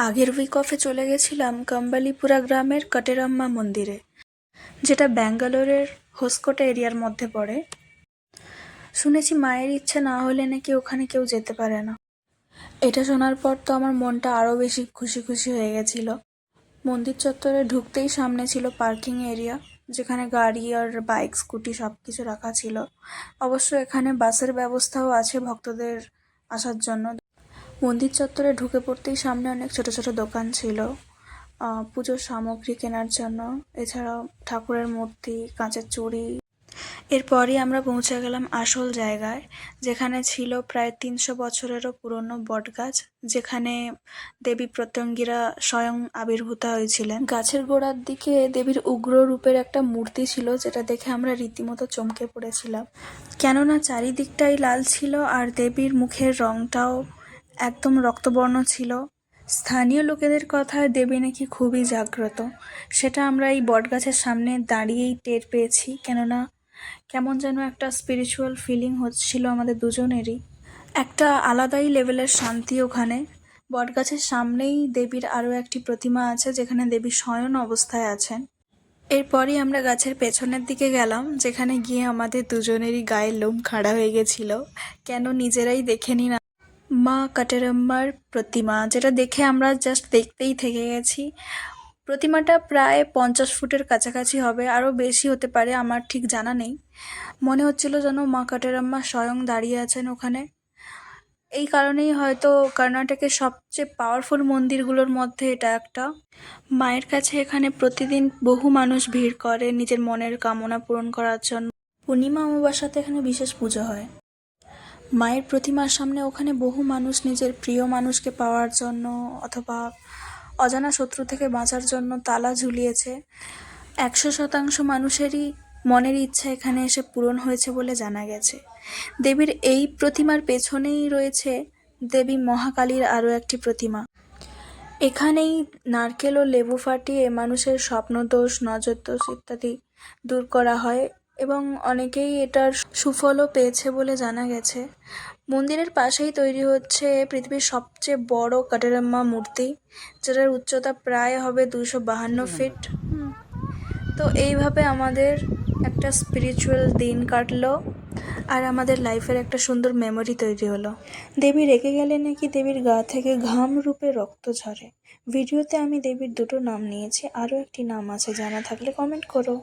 আগের উইক অফে চলে গেছিলাম কাম্বালিপুরা গ্রামের কটেরাম্মা মন্দিরে, যেটা ব্যাঙ্গালোরের হোসকোটা এরিয়ার মধ্যে পড়ে। শুনেছি মায়ের ইচ্ছা না হলে নাকি ওখানে কেউ যেতে পারে না। এটা শোনার পর তো আমার মনটা আরও বেশি খুশি খুশি হয়ে গেছিল। মন্দির চত্বরে ঢুকতেই সামনে ছিল পার্কিং এরিয়া, যেখানে গাড়ি আর বাইক স্কুটি সব কিছু রাখা ছিল। অবশ্য এখানে বাসের ব্যবস্থাও আছে ভক্তদের আসার জন্য। মন্দির চত্বরে ঢুকে পড়তেই সামনে অনেক ছোট ছোট দোকান ছিল পুজোর সামগ্রী কেনার জন্য, এছাড়াও ঠাকুরের মূর্তি, কাঁচের চুড়ি। এরপরই আমরা পৌঁছে গেলাম আসল জায়গায়, যেখানে ছিল প্রায় 300 বছরেরও পুরনো বটগাছ, যেখানে দেবী প্রত্যঙ্গিরা স্বয়ং আবির্ভূত হয়েছিলেন। গাছের গোড়ার দিকে দেবীর উগ্র রূপের একটা মূর্তি ছিল, যেটা দেখে আমরা রীতিমতো চমকে পড়েছিলাম, কেননা চারিদিকটাই লাল ছিল আর দেবীর মুখের রংটাও একদম রক্তবর্ণ ছিল। স্থানীয় লোকেদের কথায় দেবী নাকি খুবই জাগ্রত, সেটা আমরা এই বটগাছের সামনে দাঁড়িয়েই টের পেয়েছি। কেননা কেমন যেন একটা স্পিরিচুয়াল ফিলিং হচ্ছিল আমাদের দুজনেরই, একটা আলাদাই লেভেলের শান্তি ওখানে। বটগাছের সামনেই দেবীর আরও একটি প্রতিমা আছে, যেখানে দেবী শয়ন অবস্থায় আছেন। এরপরই আমরা গাছের পেছনের দিকে গেলাম, যেখানে গিয়ে আমাদের দুজনেরই গায়ের লোম খাড়া হয়ে গেছিল। কেন নিজেরাই দেখে নি না মা কটেরাম্মার প্রতিমা, যেটা দেখে আমরা জাস্ট দেখতেই থেকে গেছি। প্রতিমাটা প্রায় 50 ফুটের কাছাকাছি হবে, আরও বেশি হতে পারে, আমার ঠিক জানা নেই। মনে হচ্ছিল যেন মা কটেরাম্মা স্বয়ং দাঁড়িয়ে আছেন ওখানে। এই কারণেই হয়তো কর্ণাটকের সবচেয়ে পাওয়ারফুল মন্দিরগুলোর মধ্যে এটা একটা। মায়ের কাছে এখানে প্রতিদিন বহু মানুষ ভিড় করে নিজের মনের কামনা পূরণ করার জন্য। পূর্ণিমা অমাবস্যাতে এখানে বিশেষ পুজো হয়। মায়ের প্রতিমার সামনে ওখানে বহু মানুষ নিজের প্রিয় মানুষকে পাওয়ার জন্য অথবা অজানা শত্রু থেকে বাঁচার জন্য তালা ঝুলিয়েছে। 100% মানুষেরই মনের ইচ্ছা এখানে এসে পূরণ হয়েছে বলে জানা গেছে। দেবীর এই প্রতিমার পেছনেই রয়েছে দেবী মহাকালীর আরও একটি প্রতিমা। এখানেই নারকেল ও লেবু ফাটিয়ে মানুষের স্বপ্নদোষ, নজরদোষ ইত্যাদি দূর করা হয় এবং অনেকেই এটার সুফলও পেয়েছে বলে জানা গেছে। মন্দিরের পাশেই তৈরি হচ্ছে পৃথিবীর সবচেয়ে বড় কটেরাম্মা মূর্তি, যেটার উচ্চতা প্রায় হবে 252 ফিট। তো এইভাবে আমাদের একটা স্পিরিচুয়াল দিন কাটলো আর আমাদের লাইফের একটা সুন্দর মেমোরি তৈরি হলো। দেবী রেগে গেলে নাকি দেবীর গা থেকে ঘাম রূপে রক্ত ঝরে। ভিডিওতে আমি দেবীর দুটো নাম নিয়েছি, আরও একটি নাম আছে, জানা থাকলে কমেন্ট করো।